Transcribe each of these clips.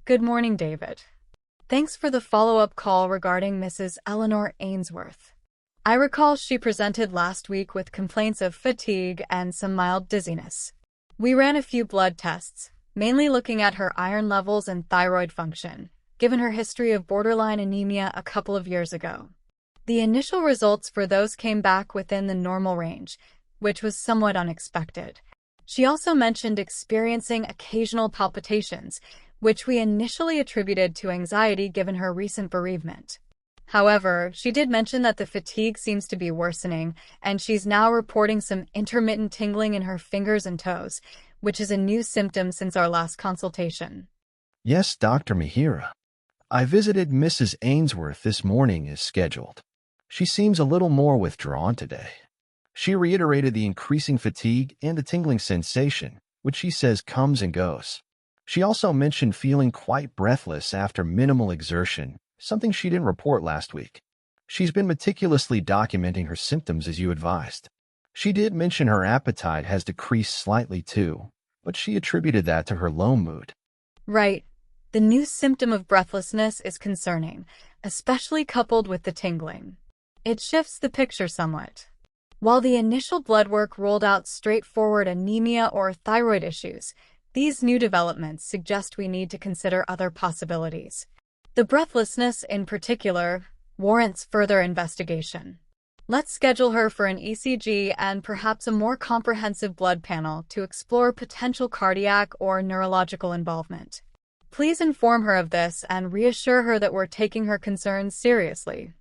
Good morning, David. Thanks for the follow-up call regarding Mrs. Eleanor Ainsworth. I recall she presented last week with complaints of fatigue and some mild dizziness. We ran a few blood tests, mainly looking at her iron levels and thyroid function, given her history of borderline anemia a couple of years ago. The initial results for those came back within the normal range, which was somewhat unexpected. She also mentioned experiencing occasional palpitations, which we initially attributed to anxiety given her recent bereavement. However, she did mention that the fatigue seems to be worsening, and she's now reporting some intermittent tingling in her fingers and toes, which is a new symptom since our last consultation. Yes, Dr. Mihira. I visited Mrs. Ainsworth this morning as scheduled. She seems a little more withdrawn today. She reiterated the increasing fatigue and the tingling sensation, which she says comes and goes. She also mentioned feeling quite breathless after minimal exertion, something she didn't report last week. She's been meticulously documenting her symptoms as you advised. She did mention her appetite has decreased slightly too, but she attributed that to her low mood. Right. The new symptom of breathlessness is concerning, especially coupled with the tingling. It shifts the picture somewhat. While the initial blood work ruled out straightforward anemia or thyroid issues, these new developments suggest we need to consider other possibilities. The breathlessness, in particular, warrants further investigation. Let's schedule her for an ECG and perhaps a more comprehensive blood panel to explore potential cardiac or neurological involvement. Please inform her of this and reassure her that we're taking her concerns seriously.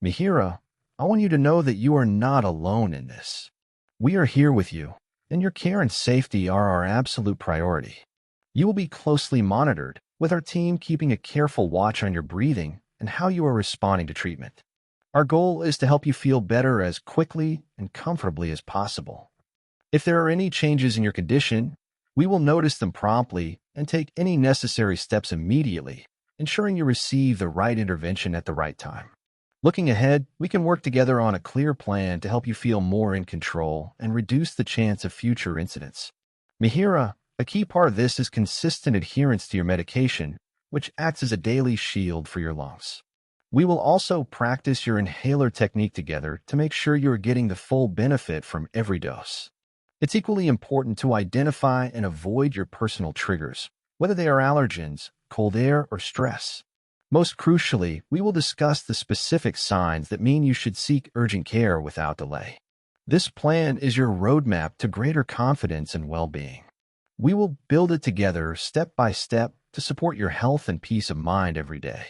Mihira, I want you to know that you are not alone in this. We are here with you, and your care and safety are our absolute priority. You will be closely monitored, with our team keeping a careful watch on your breathing and how you are responding to treatment. Our goal is to help you feel better as quickly and comfortably as possible. If there are any changes in your condition, we will notice them promptly and take any necessary steps immediately, ensuring you receive the right intervention at the right time. Looking ahead, we can work together on a clear plan to help you feel more in control and reduce the chance of future incidents. Mihira, a key part of this is consistent adherence to your medication, which acts as a daily shield for your lungs. We will also practice your inhaler technique together to make sure you are getting the full benefit from every dose. It's equally important to identify and avoid your personal triggers, whether they are allergens, cold air, or stress. Most crucially, we will discuss the specific signs that mean you should seek urgent care without delay. This plan is your roadmap to greater confidence and well-being. We will build it together step by step to support your health and peace of mind every day.